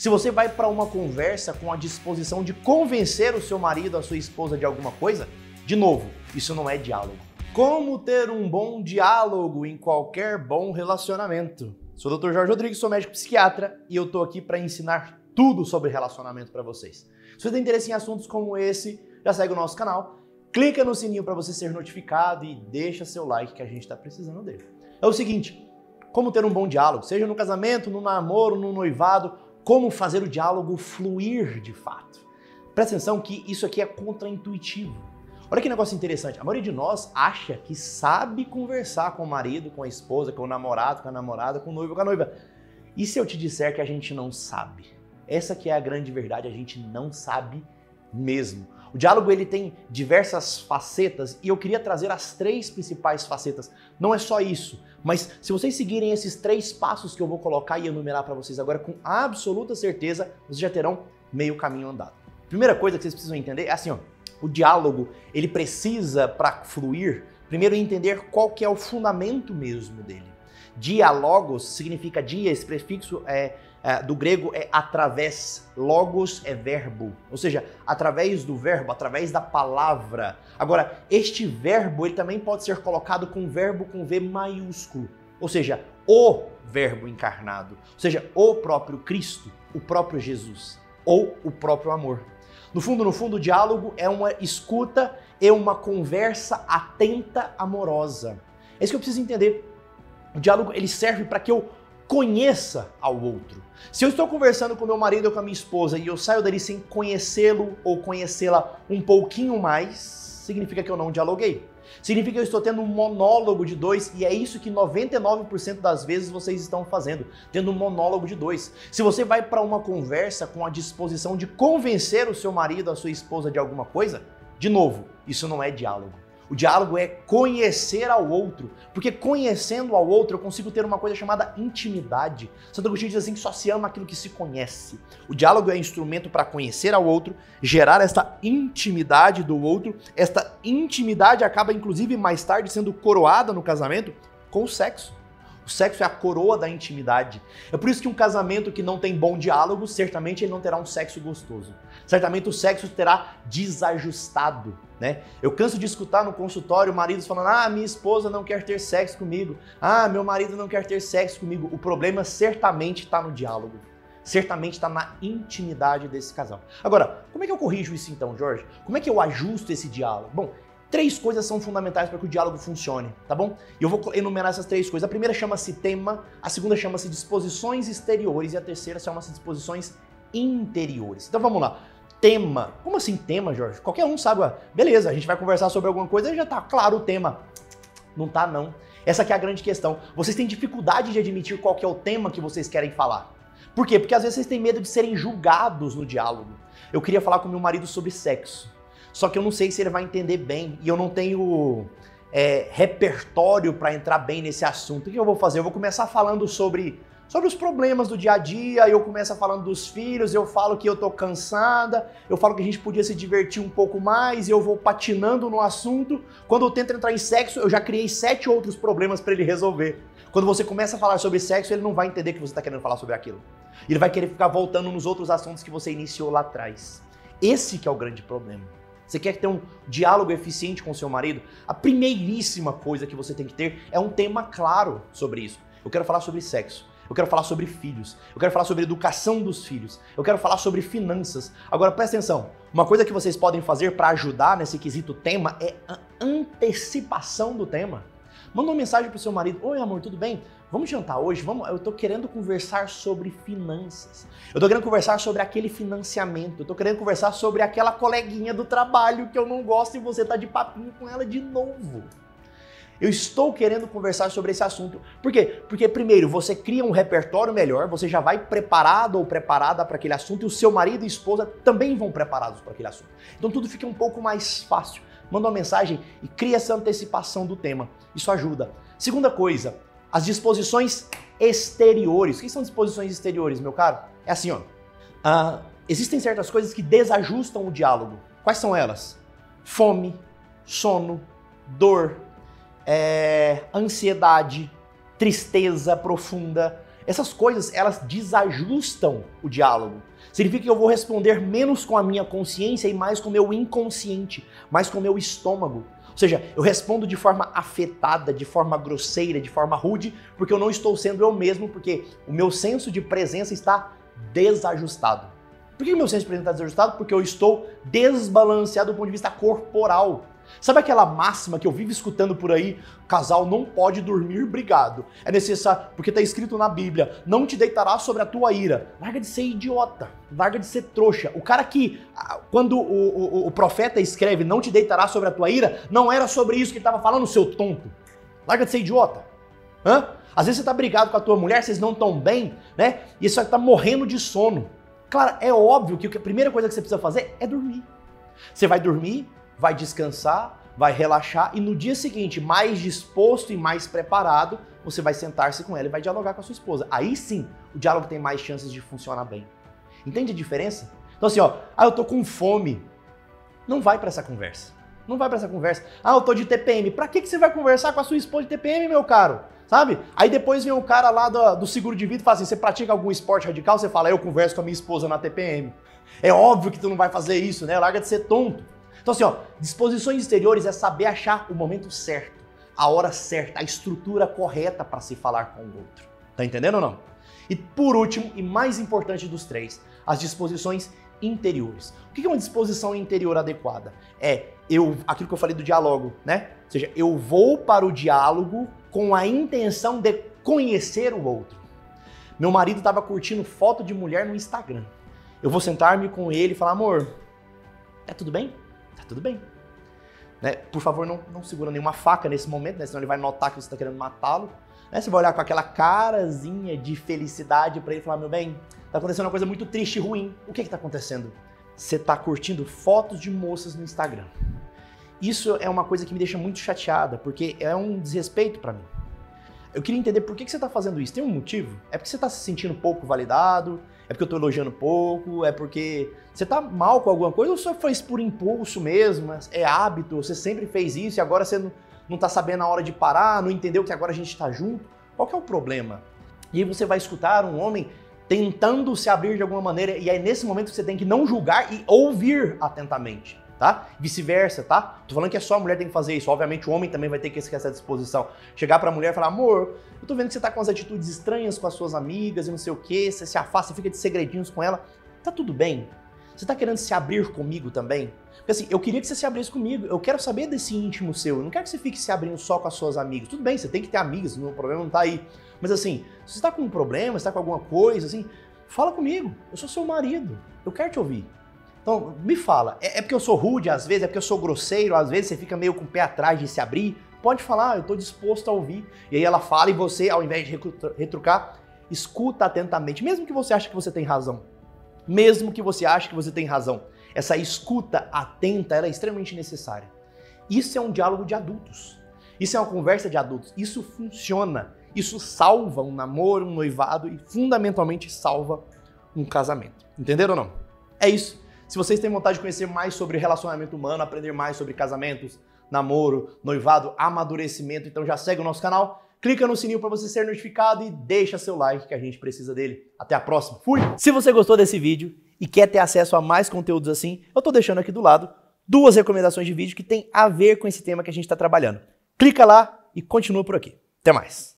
Se você vai para uma conversa com a disposição de convencer o seu marido, a sua esposa de alguma coisa, de novo, isso não é diálogo. Como ter um bom diálogo em qualquer bom relacionamento? Sou o Dr. Jorge Rodrigues, sou médico psiquiatra e eu tô aqui para ensinar tudo sobre relacionamento para vocês. Se você tem interesse em assuntos como esse, já segue o nosso canal, clica no sininho para você ser notificado e deixa seu like que a gente está precisando dele. É o seguinte, como ter um bom diálogo, seja no casamento, no namoro, no noivado, como fazer o diálogo fluir de fato. Presta atenção que isso aqui é contraintuitivo. Olha que negócio interessante, a maioria de nós acha que sabe conversar com o marido, com a esposa, com o namorado, com a namorada, com o noivo, com a noiva. E se eu te disser que a gente não sabe? Essa que é a grande verdade, a gente não sabe mesmo. O diálogo ele tem diversas facetas e eu queria trazer as 3 principais facetas. Não é só isso, mas se vocês seguirem esses 3 passos que eu vou colocar e enumerar para vocês agora com absoluta certeza, vocês já terão meio caminho andado. Primeira coisa que vocês precisam entender é assim, ó, o diálogo ele precisa, para fluir, primeiro entender qual que é o fundamento mesmo dele. Diálogos significa dia, esse prefixo do grego é através, logos é verbo, ou seja, através do verbo, através da palavra. Agora, este verbo ele também pode ser colocado com verbo com V maiúsculo, ou seja, o verbo encarnado, ou seja, o próprio Cristo, o próprio Jesus, ou o próprio amor. No fundo, o diálogo é uma escuta e uma conversa atenta, amorosa. É isso que eu preciso entender. O diálogo ele serve para que eu conheça ao outro. Se eu estou conversando com meu marido ou com a minha esposa e eu saio dali sem conhecê-lo ou conhecê-la um pouquinho mais, significa que eu não dialoguei. Significa que eu estou tendo um monólogo de 2 e é isso que 99% das vezes vocês estão fazendo, tendo um monólogo de 2. Se você vai para uma conversa com a disposição de convencer o seu marido, a sua esposa de alguma coisa, de novo, isso não é diálogo. O diálogo é conhecer ao outro, porque conhecendo ao outro eu consigo ter uma coisa chamada intimidade. Santo Agostinho diz assim que só se ama aquilo que se conhece. O diálogo é instrumento para conhecer ao outro, gerar esta intimidade do outro. Esta intimidade acaba inclusive mais tarde sendo coroada no casamento com o sexo. O sexo é a coroa da intimidade. É por isso que um casamento que não tem bom diálogo, certamente ele não terá um sexo gostoso. Certamente o sexo terá desajustado, né? Eu canso de escutar no consultório maridos falando: minha esposa não quer ter sexo comigo. Meu marido não quer ter sexo comigo. O problema certamente está no diálogo. Certamente está na intimidade desse casal. Agora, como é que eu corrijo isso então, Jorge? Como é que eu ajusto esse diálogo? Bom, 3 coisas são fundamentais para que o diálogo funcione, tá bom? E eu vou enumerar essas 3 coisas. A primeira chama-se tema, a segunda chama-se disposições exteriores e a terceira chama-se disposições interiores. Então vamos lá. Tema. Como assim tema, Jorge? Qualquer um sabe. Beleza, a gente vai conversar sobre alguma coisa e já tá claro o tema. Não tá, não. Essa aqui é a grande questão. Vocês têm dificuldade de admitir qual que é o tema que vocês querem falar. Por quê? Porque às vezes vocês têm medo de serem julgados no diálogo. Eu queria falar com meu marido sobre sexo. Só que eu não sei se ele vai entender bem e eu não tenho repertório para entrar bem nesse assunto. O que eu vou fazer? Eu vou começar falando sobre os problemas do dia a dia, eu começo falando dos filhos, eu falo que eu tô cansada, eu falo que a gente podia se divertir um pouco mais, eu vou patinando no assunto. Quando eu tento entrar em sexo, eu já criei 7 outros problemas para ele resolver. Quando você começa a falar sobre sexo, ele não vai entender que você está querendo falar sobre aquilo. Ele vai querer ficar voltando nos outros assuntos que você iniciou lá atrás. Esse que é o grande problema. Você quer ter um diálogo eficiente com o seu marido? A primeiríssima coisa que você tem que ter é um tema claro sobre isso. Eu quero falar sobre sexo. Eu quero falar sobre filhos. Eu quero falar sobre educação dos filhos. Eu quero falar sobre finanças. Agora, presta atenção. Uma coisa que vocês podem fazer para ajudar nesse quesito tema é a antecipação do tema. Manda uma mensagem pro seu marido. Oi, amor, tudo bem? Vamos jantar hoje? Vamos? Eu tô querendo conversar sobre finanças. Eu tô querendo conversar sobre aquele financiamento. Eu tô querendo conversar sobre aquela coleguinha do trabalho que eu não gosto e você tá de papinho com ela de novo. Eu estou querendo conversar sobre esse assunto. Por quê? Porque, primeiro, você cria um repertório melhor, você já vai preparado ou preparada para aquele assunto e o seu marido e esposa também vão preparados para aquele assunto. Então tudo fica um pouco mais fácil. Manda uma mensagem e cria essa antecipação do tema. Isso ajuda. Segunda coisa, as disposições exteriores. O que são disposições exteriores, meu caro? É assim, ó. Existem certas coisas que desajustam o diálogo. Quais são elas? Fome, sono, dor, ansiedade, tristeza profunda. Essas coisas, elas desajustam o diálogo. Significa que eu vou responder menos com a minha consciência e mais com o meu inconsciente, mais com o meu estômago. Ou seja, eu respondo de forma afetada, de forma grosseira, de forma rude, porque eu não estou sendo eu mesmo, porque o meu senso de presença está desajustado. Por que o meu senso de presença está desajustado? Porque eu estou desbalanceado do ponto de vista corporal. Sabe aquela máxima que eu vivo escutando por aí? Casal não pode dormir brigado. É necessário, porque está escrito na Bíblia, não te deitarás sobre a tua ira. Larga de ser idiota, larga de ser trouxa. O cara que, quando o profeta escreve, não te deitarás sobre a tua ira, não era sobre isso que ele estava falando, seu tonto. Larga de ser idiota. Hã? Às vezes você está brigado com a tua mulher, vocês não estão bem, né? E você está morrendo de sono. Claro, é óbvio que a primeira coisa que você precisa fazer é dormir. Você vai dormir, vai descansar, vai relaxar e no dia seguinte, mais disposto e mais preparado, você vai sentar-se com ela e vai dialogar com a sua esposa. Aí sim, o diálogo tem mais chances de funcionar bem. Entende a diferença? Então assim, eu tô com fome. Não vai para essa conversa. Não vai para essa conversa. Eu tô de TPM. Pra que você vai conversar com a sua esposa de TPM, meu caro? Sabe? Aí depois vem o cara lá do seguro de vida e fala assim, você pratica algum esporte radical? Você fala, eu converso com a minha esposa na TPM. É óbvio que tu não vai fazer isso, né? Larga de ser tonto. Então assim, disposições exteriores é saber achar o momento certo, a hora certa, a estrutura correta para se falar com o outro. Tá entendendo ou não? E por último, e mais importante dos três, as disposições interiores. O que é uma disposição interior adequada? Aquilo que eu falei do diálogo, né? Ou seja, eu vou para o diálogo com a intenção de conhecer o outro. Meu marido estava curtindo foto de mulher no Instagram. Eu vou sentar-me com ele e falar, amor, tá tudo bem? Tá tudo bem. Né? Por favor, não segura nenhuma faca nesse momento, né? Senão ele vai notar que você está querendo matá-lo. Né? Você vai olhar com aquela carazinha de felicidade para ele e falar, meu bem, tá acontecendo uma coisa muito triste e ruim. O que está acontecendo? Você tá curtindo fotos de moças no Instagram. Isso é uma coisa que me deixa muito chateada, porque é um desrespeito para mim. Eu queria entender por que você tá fazendo isso. Tem um motivo? É porque você tá se sentindo pouco validado? É porque eu tô elogiando pouco? É porque você tá mal com alguma coisa? Ou só foi isso por impulso mesmo? É hábito? Você sempre fez isso e agora você não tá sabendo a hora de parar? Não entendeu que agora a gente tá junto? Qual que é o problema? E aí você vai escutar um homem tentando se abrir de alguma maneira e é nesse momento que você tem que não julgar e ouvir atentamente. Tá? Vice-versa, tá? Tô falando que é só a mulher que tem que fazer isso. Obviamente o homem também vai ter que ter essa disposição. Chegar pra mulher e falar, amor, eu tô vendo que você tá com as atitudes estranhas com as suas amigas e não sei o quê, você se afasta, fica de segredinhos com ela. Tá tudo bem? Você tá querendo se abrir comigo também? Porque assim, eu queria que você se abrisse comigo, eu quero saber desse íntimo seu, eu não quero que você fique se abrindo só com as suas amigas. Tudo bem, você tem que ter amigas, o problema não tá aí. Mas assim, se você tá com um problema, se tá com alguma coisa, assim, fala comigo, eu sou seu marido, eu quero te ouvir. Então, me fala, é porque eu sou rude às vezes, é porque eu sou grosseiro, às vezes você fica meio com o pé atrás de se abrir? Pode falar, eu tô disposto a ouvir. E aí ela fala e você, ao invés de retrucar, escuta atentamente, mesmo que você ache que você tem razão. Mesmo que você ache que você tem razão. Essa escuta atenta, ela é extremamente necessária. Isso é um diálogo de adultos. Isso é uma conversa de adultos. Isso funciona. Isso salva um namoro, um noivado e fundamentalmente salva um casamento. Entenderam ou não? É isso. Se vocês têm vontade de conhecer mais sobre relacionamento humano, aprender mais sobre casamentos, namoro, noivado, amadurecimento, então já segue o nosso canal, clica no sininho para você ser notificado e deixa seu like que a gente precisa dele. Até a próxima. Fui! Se você gostou desse vídeo e quer ter acesso a mais conteúdos assim, eu tô deixando aqui do lado 2 recomendações de vídeo que tem a ver com esse tema que a gente está trabalhando. Clica lá e continua por aqui. Até mais!